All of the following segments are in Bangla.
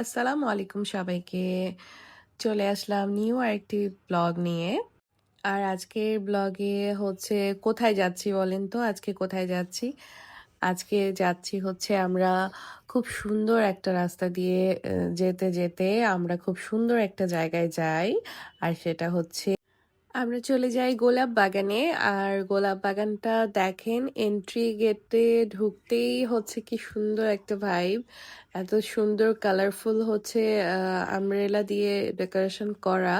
আসসালামু আলাইকুম সবাইকে। চলে আসলাম নিউ আরেকটি ব্লগ নিয়ে। আর আজকের ব্লগে হচ্ছে কোথায় যাচ্ছি বলেন তো? আজকে কোথায় যাচ্ছি? আজকে যাচ্ছি হচ্ছে আমরা খুব সুন্দর একটা রাস্তা দিয়ে যেতে, যেতে আমরা খুব সুন্দর একটা জায়গায় যাই। আর সেটা হচ্ছে আমরা চলে যাই গোলাপ বাগানে। আর গোলাপ বাগানটা দেখেন এন্ট্রি গেটে ঢুকতেই হচ্ছে কি সুন্দর একটা ভাইব। এত সুন্দর কালারফুল হচ্ছে আমব্রেলা দিয়ে ডেকোরেশন করা।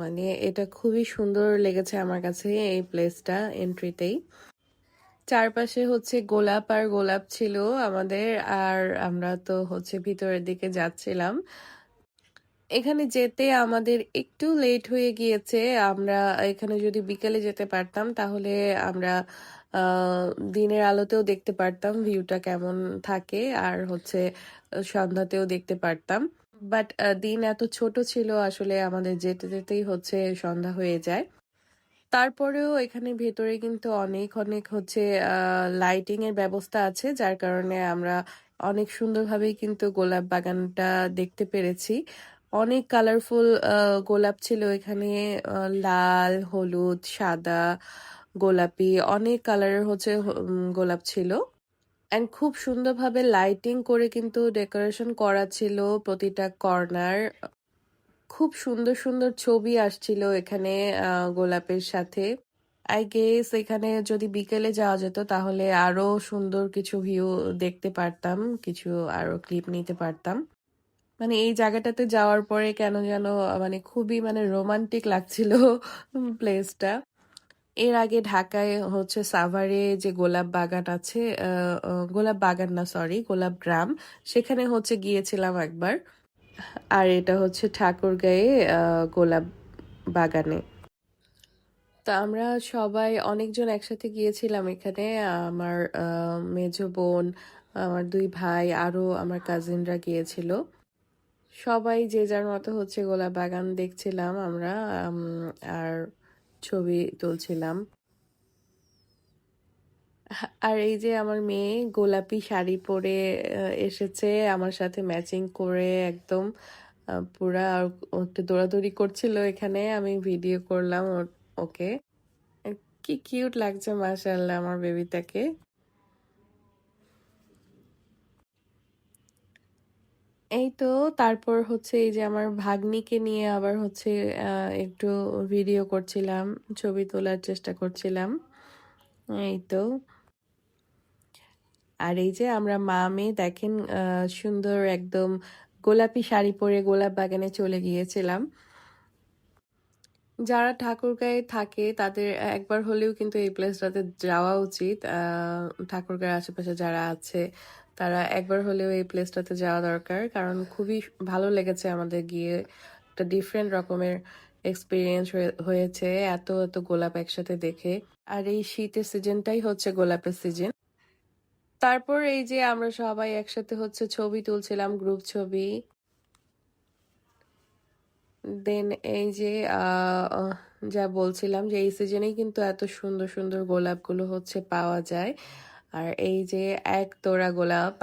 মানে এটা খুবই সুন্দর লেগেছে আমার কাছে এই প্লেসটা এন্ট্রিতেই। চারপাশে হচ্ছে গোলাপ আর গোলাপ ছিল আমাদের। আর আমরা তো হচ্ছে ভিতরের দিকে যাচ্ছিলাম। এখানে যেতে আমাদের একটু লেট হয়ে গিয়েছে। আমরা এখানে যদি বিকেলে যেতে পারতাম তাহলে আমরা আহ, দিনের আলোতেও দেখতে পারতাম ভিউটা কেমন থাকে। আর হচ্ছে সন্ধ্যাতেও দেখতে পারতাম। বাট দিন এত ছোট ছিল আসলে আমাদের যেতে যেতেই হচ্ছে সন্ধ্যা হয়ে যায়। তারপরেও এখানে ভেতরে কিন্তু অনেক অনেক হচ্ছে লাইটিং এর ব্যবস্থা আছে, যার কারণে আমরা অনেক সুন্দরভাবেই কিন্তু গোলাপ বাগানটা দেখতে পেরেছি। অনেক কালারফুল গোলাপ ছিল এখানে। লাল, হলুদ, সাদা, গোলাপি অনেক কালারের হচ্ছে গোলাপ ছিল। এন্ড খুব সুন্দরভাবে লাইটিং করে কিন্তু ডেকোরেশন করা ছিল প্রতিটা কর্নার। খুব সুন্দর সুন্দর ছবি আসছিল এখানে গোলাপের সাথে। আই গেস এখানে যদি বিকেলে যাওয়া যেত তাহলে আরো সুন্দর কিছু ভিউ দেখতে পারতাম, কিছু আরো ক্লিপ নিতে পারতাম। মানে এই জায়গাটাতে যাওয়ার পরে কেন যেন মানে খুবই মানে রোমান্টিক লাগছিল প্লেসটা। এর আগে ঢাকায় হচ্ছে সাভারে যে গোলাপ বাগান আছে, গোলাপ বাগান না সরি গোলাপ গ্রাম, সেখানে হচ্ছে গিয়েছিলাম একবার। আর এটা হচ্ছে ঠাকুরগাঁয়ে গোলাপ বাগানে। তো আমরা সবাই অনেকজন একসাথে গিয়েছিলাম এখানে। আমার মেজো বোন, আমার দুই ভাই, আরো আমার কাজিনরা গিয়েছিল। সবাই যে যার মতো হচ্ছে গোলাপ বাগান দেখছিলাম আমরা। উম, আর ছবি তুলছিলাম। আর এই যে আমার মেয়ে গোলাপি শাড়ি পরে এসেছে আমার সাথে ম্যাচিং করে একদম পুরা। আর ও একটু দৌড়াদৌড়ি করছিল এখানে, আমি ভিডিও করলাম ওকে। কি কিউট লাগছে মাশাআল্লাহ আমার বেবিটাকে। এই তো তারপর হচ্ছে এই যে আমার ভাগ্নিকে নিয়ে আবার হচ্ছে একটু ভিডিও করছিলাম, ছবি তোলার চেষ্টা করছিলাম। এই তো। আর এই যে আমরা মা মেয়ে দেখেন সুন্দর একদম গোলাপি শাড়ি পরে গোলাপ বাগানে চলে গিয়েছিলাম। যারা ঠাকুরগাঁয়ে থাকে তাদের একবার হলেও কিন্তু এই প্লেসটাতে যাওয়া উচিত। ঠাকুরগাঁয়ের আশেপাশে যারা আছে তারা একবার হলেও এই প্লেসটাতে যাওয়া দরকার, কারণ খুবই ভালো লেগেছে আমাদের গিয়ে। একটা ডিফারেন্ট রকমের এক্সপিরিয়েন্স হয়েছে এত এত গোলাপ একসাথে দেখে। আর এই শীতের সিজনটাই হচ্ছে গোলাপের সিজন। তারপর এই যে আমরা সবাই একসাথে হচ্ছে ছবি তুলছিলাম, গ্রুপ ছবি। দেন এই যে আহ, আহ, যা বলছিলাম যে এই সিজনেই কিন্তু এত সুন্দর সুন্দর গোলাপগুলো হচ্ছে পাওয়া যায়। আর এই যে এক তোড়া গোলাপ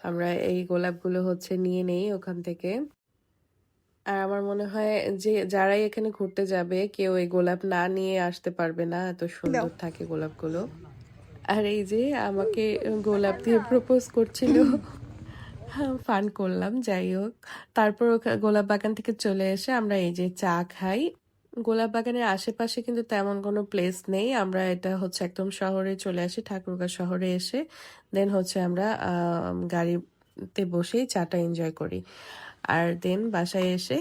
আমরা এই গোলাপগুলো হচ্ছে নিয়ে নেই ওখান থেকে। আর আমার মনে হয় যে যারাই এখানে ঘুরতে যাবে কেউ এই গোলাপ না নিয়ে আসতে পারবে না, এত সুন্দর থাকে গোলাপগুলো। আর এই যে আমাকে গোলাপ দিয়ে প্রপোজ করছিল। ফান করলাম, যাই হোক। তারপর গোলাপ বাগান থেকে চলে এসে আমরা এই যে চা খাই। গোলাপ বাগানের আশেপাশে কিন্তু তেমন কোনো প্লেস নেই, আমরা এটা হচ্ছে একদম শহরে চলে আসি, ঠাকুরগাঁও শহরে এসে দেন হচ্ছে আমরা গাড়িতে বসেই চাটা এনজয় করি। আর দেন বাসায় এসে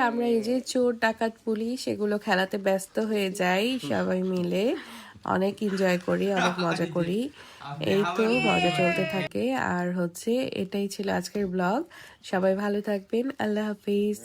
আমরা এই যে চোর ডাকাত পুলিশ এগুলো খেলাতে ব্যস্ত হয়ে যাই সবাই মিলে। অনেক এনজয় করি, অনেক মজা করি। এই তো মজা চলতে থাকে। আর হচ্ছে এটাই ছিল আজকের ব্লগ। সবাই ভালো থাকবেন, আল্লাহ হাফিজ।